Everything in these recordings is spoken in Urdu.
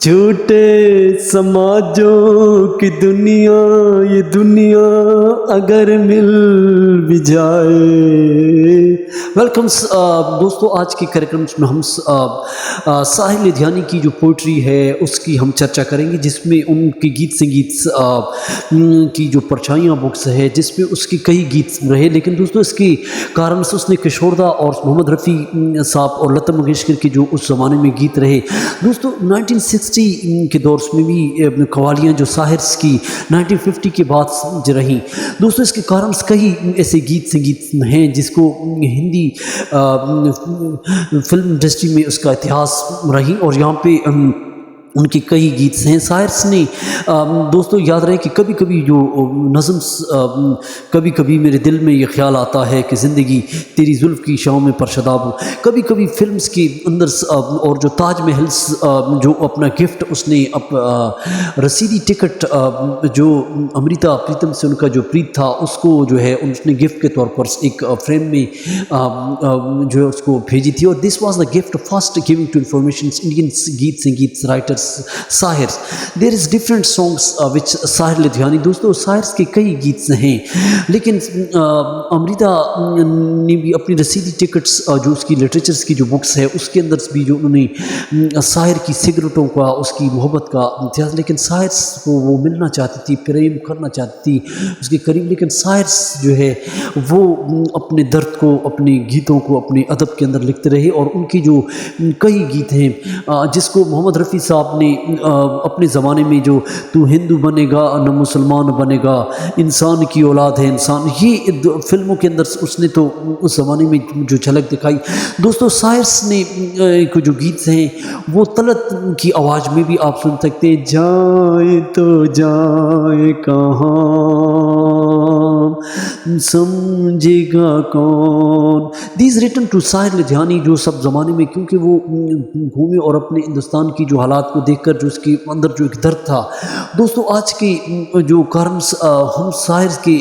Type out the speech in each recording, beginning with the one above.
جھوٹے سماجوں کی دنیا، یہ دنیا اگر مل بھی جائے۔ ویلکم دوستو، آج کے کریکرم میں ہم ساحر لدھیانی کی جو پوئٹری ہے اس کی ہم چرچا کریں گے، جس میں ان کی گیت سنگیت کی جو پرچھائیاں بکس ہے، جس میں اس کی کئی گیت رہے، لیکن دوستو اس کی کارن سے اس نے کشوردہ اور محمد رفیع صاحب اور لتا منگیشکر کی جو اس زمانے میں گیت رہے دوستو 1960 کے دور میں بھی قوالیاں جو ساحرس کی 1950 کے بعد رہیں دوستو، اس کے کارن کئی ایسے گیت سنگیت ہیں جس کو ہندی فلم انڈسٹری میں اس کا اتہاس رہی، اور یہاں پہ ان کی کئی گیت ہیں۔ ساحرس نے دوستو یاد رہے کہ کبھی کبھی جو نظم کبھی کبھی میرے دل میں یہ خیال آتا ہے کہ زندگی تیری زلف کی شاؤں میں پرشداب ہو، کبھی کبھی فلمز کے اندر اور جو تاج محل جو اپنا گفٹ اس نے رسیدی ٹکٹ جو امریتا پریتم سے ان کا جو پریت تھا اس کو جو ہے اس نے گفٹ کے طور پر ایک فریم میں جو ہے اس کو بھیجی تھی، اور this was the gift first giving to information Indian geet sangeet writers Sahir's. There is different songs which Sahir Ludhianvi دوستو، ساحرس کے کئی گیت ہیں، لیکن امریتا نے بھی اپنی رسیدی ٹکٹس جو اس کی لٹریچرس کی جو بکس ہے اس کے اندر بھی جو انہوں نے ساحر کی سگریٹوں کا، اس کی محبت کا امتیاز، لیکن ساحرس کو وہ ملنا چاہتی تھی، پریم کرنا چاہتی تھی اس کے قریب، لیکن ساحرس جو ہے وہ اپنے درد کو، اپنے گیتوں کو اپنے ادب کے اندر لکھتے رہے، اور ان کی جو کئی گیت ہیں جس کو محمد رفیع صاحب نے اپنے زمانے میں جو تو ہندو بنے گا نہ مسلمان بنے گا، انسان کی اولاد ہے انسان، یہ فلموں کے اندر اس نے تو اس زمانے میں جو جھلک دکھائی دوستو۔ ساحرس نے جو گیت ہیں وہ طلعت کی آواز میں بھی آپ سن سکتے ہیں، جائیں تو جائیں کہاں سمجھے گا کون، دیز ریٹن ٹو ساحر لدھیانی، جو سب زمانے میں کیونکہ وہ گھومے اور اپنے ہندوستان کی جو حالات کو دیکھ کر جو اس کے اندر جو ایک درد تھا دوستو، آج کے جو کارنس ہم ساحر کے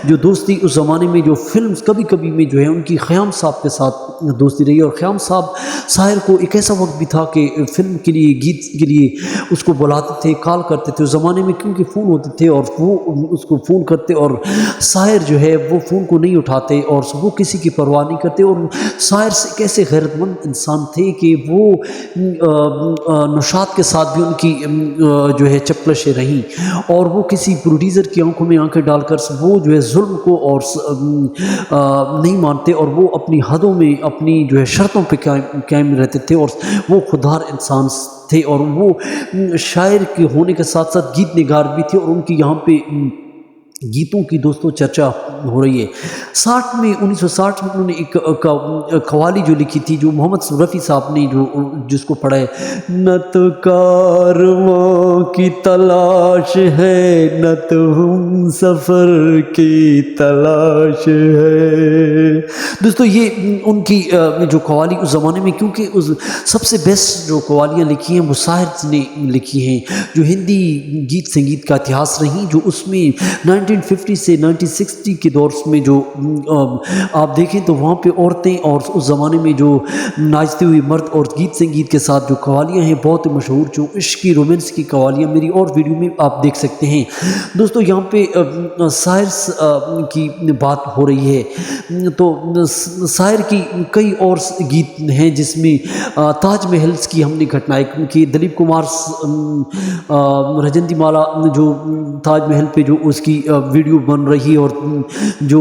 جو دوستی اس زمانے میں جو فلمز کبھی کبھی میں جو ہے ان کی خیام صاحب کے ساتھ دوستی رہی، اور خیام صاحب ساحر کو ایک ایسا وقت بھی تھا کہ فلم کے لیے، گیت کے لیے اس کو بلاتے تھے، کال کرتے تھے، اس زمانے میں کیونکہ فون ہوتے تھے اور وہ اس کو فون کرتے اور ساحر جو ہے وہ فون کو نہیں اٹھاتے اور وہ کسی کی پرواہ نہیں کرتے، اور ساحر سے ایک ایسے غیرت مند انسان تھے کہ وہ نوشاد کے ساتھ بھی ان کی جو ہے چپلشیں رہیں، اور وہ کسی پروڈیوسر کی آنکھوں میں آنکھیں ڈال کر وہ جو ہے ظلم کو اور نہیں مانتے، اور وہ اپنی حدوں میں اپنی جو ہے شرطوں پہ قائم رہتے تھے، اور وہ خوددار انسان تھے، اور وہ شاعر کے ہونے کے ساتھ ساتھ گیت نگار بھی تھے، اور ان کی یہاں پہ گیتوں کی دوستوں چرچا ہو رہی ہے۔ 1960 میں انہوں نے ایک قوالی جو لکھی تھی جو محمد رفیع صاحب نے جس کو پڑھا ہے، نہ تو کارواں کی تلاش ہے نہ تو ہم سفر کی تلاش ہے دوستو، یہ ان کی جو قوالی اس زمانے میں، کیونکہ اس سب سے بیسٹ جو قوالیاں لکھی ہیں وہ ساحر نے لکھی ہیں، جو ہندی گیت سنگیت کا اتہاس رہی، جو اس میں 1950 سے 1960 کے دور میں جو آپ دیکھیں تو وہاں پہ عورتیں اور اس زمانے میں جو ناچتے ہوئے مرد اور گیت سنگیت کے ساتھ جو قوالیاں ہیں بہت مشہور، جو عشق کی رومانس کی قوالیاں میری اور ویڈیو میں آپ دیکھ سکتے ہیں دوستو۔ یہاں پہ ساحرس کی بات ہو رہی ہے تو ساحر کی کئی اور گیت ہیں جس میں تاج محل کی ہم نے گھٹنائیں، کیونکہ دلیپ کمار رجندی مالا جو تاج محل پہ جو اس کی ویڈیو بن رہی اور جو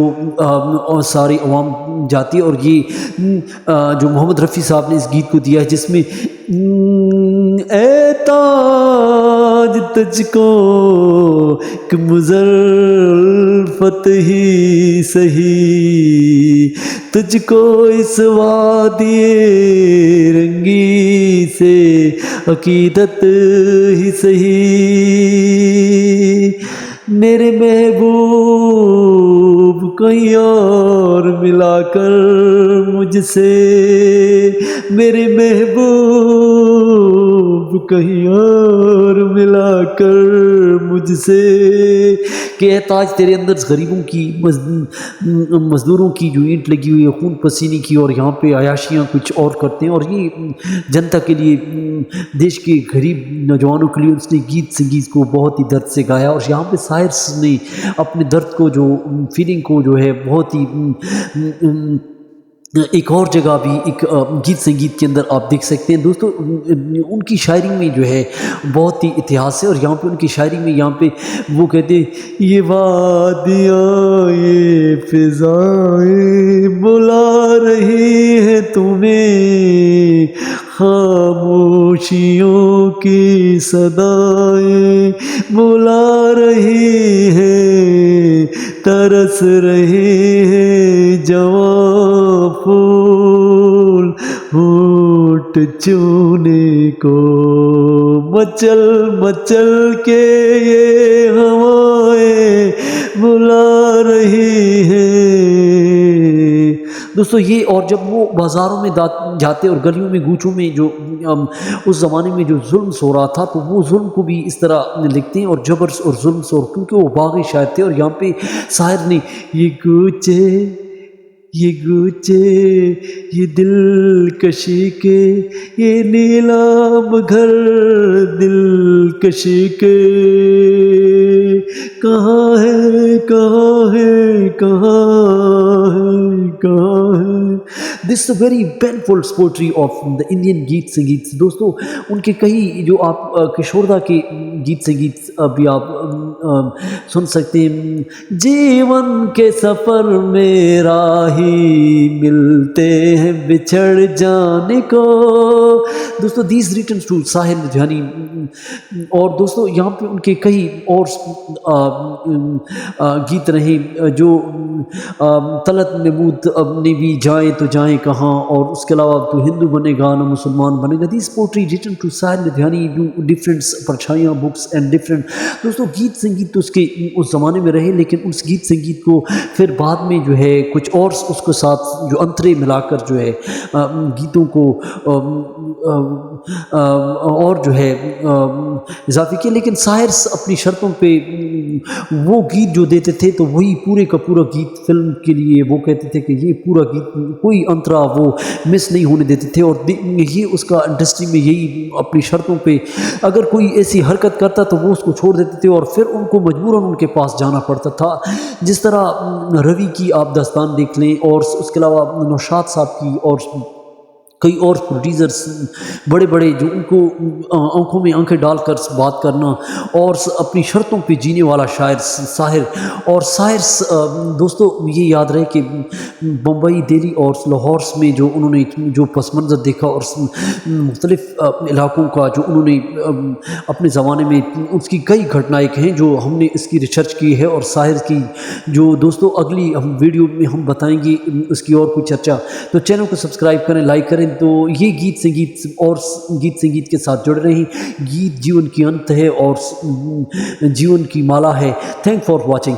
ساری عوام جاتی ہے، اور یہ جو محمد رفیع صاحب نے اس گیت کو دیا ہے جس میں اے تاج تجھ کو کہ مظرفت ہی سہی، تجھ کو اس وادی رنگی سے عقیدت ہی سہی، میرے محبوب کہیں اور ملا کر مجھ سے، میرے محبوب کہیں اور ملا کر مجھ تجھ سے کہ اے تاج تیرے اندر غریبوں کی مزدوروں کی جو اینٹ لگی ہوئی ہے خون پسینے کی، اور یہاں پہ عیاشیاں کچھ اور کرتے ہیں، اور یہ جنتا کے لیے دیش کے غریب نوجوانوں کے لیے اس نے گیت سنگیت کو بہت ہی درد سے گایا، اور یہاں پہ سائرس نے اپنے درد کو جو فیلنگ کو جو ہے بہت ہی ایک اور جگہ بھی ایک گیت سنگیت کے اندر آپ دیکھ سکتے ہیں دوستو۔ ان کی شاعری میں جو ہے بہت ہی اتہاس ہے، اور یہاں پہ ان کی شاعری میں یہاں پہ وہ کہتے ہیں یہ وادیاں یہ فضائیں بلا رہی ہیں تمہیں، خاموشیوں کی صدائیں بلا رہی ہیں، ترس رہے ہیں جوان پھول ہونٹ چونے کو، مچل مچل کے یہ ہوائیں بلا رہی ہیں دوستو۔ یہ اور جب وہ بازاروں میں جاتے اور گلیوں میں گوچوں میں جو اس زمانے میں جو ظلم سو رہا تھا، تو وہ ظلم کو بھی اس طرح لکھتے ہیں، اور جبر اور ظلم سو، کیونکہ وہ باغی شاعر تھے۔ اور یہاں پہ شاعر نے یہ گوچے یہ دل کشی کے، یہ نیلام گھر دل کشی کے، کہاں ہے کہاں ہے کہاں ہے کہاں ہے۔ دس is a very painful poetry of the Indian گیت سنگیت دوستو۔ ان کے کئی جو آپ کشوردہ کے گیت سنگیت بھی آپ سن سکتے ہیں۔ جیون کے سفر میں راہی ملتے ہیں بچھڑ جانے کو دوستو، دیز ریٹنز ٹو ساحل لدھیانی۔ اور دوستو یہاں پہ ان کے کئی اور گیت رہے جو طلعت نمود نے بھی جائیں تو جائیں کہاں، اور اس کے علاوہ تو ہندو بنے گا نہ مسلمان بنے گا۔ This poetry written to Sahir Ludhianvi do different Parchhaiyan books and different دوستو۔ گیت سنگیت تو اس زمانے میں رہے، لیکن اس گیت سنگیت کو پھر بعد میں جو ہے کچھ اور اس کے ساتھ جو انترے ملا کر جو ہے گیتوں کو اور جو ہے اضافی کیا، لیکن شاعرس اپنی شرطوں پہ وہ گیت جو دیتے تھے تو وہی پورے کا پورا گیت فلم کے لیے وہ کہتے تھے کہ یہ پورا گیت کوئی انترا وہ مس نہیں ہونے دیتے تھے، اور یہ اس کا انڈسٹری میں یہی اپنی شرطوں پہ اگر کوئی ایسی حرکت کرتا تو وہ اس کو چھوڑ دیتے تھے، اور پھر ان کو مجبوراً ان کے پاس جانا پڑتا تھا۔ جس طرح روی کی آپ داستان دیکھ لیں، اور اس کے علاوہ نوشاد صاحب کی، اور کئی اور پروڈیوسرز بڑے بڑے جو ان کو آنکھوں میں آنکھیں ڈال کر بات کرنا، اور اپنی شرطوں پہ جینے والا شاعر ساحر، اور سائرس دوستو یہ یاد رہے کہ بمبئی دہلی اور لاہور میں جو انہوں نے جو پس منظر دیکھا، اور مختلف علاقوں کا جو انہوں نے اپنے زمانے میں اس کی کئی گھٹنائیں ہیں جو ہم نے اس کی ریسرچ کی ہے، اور ساحر کی جو دوستو اگلی ہم ویڈیو میں ہم بتائیں گے اس کی اور کوئی چرچا۔ تو چینل کو سبسکرائب کریں، لائک کریں۔ تو یہ گیت سنگیت اور گیت سنگیت کے ساتھ جڑ رہے ہیں۔ گیت جیون کی انت ہے اور جیون کی مالا ہے۔ Thank for watching.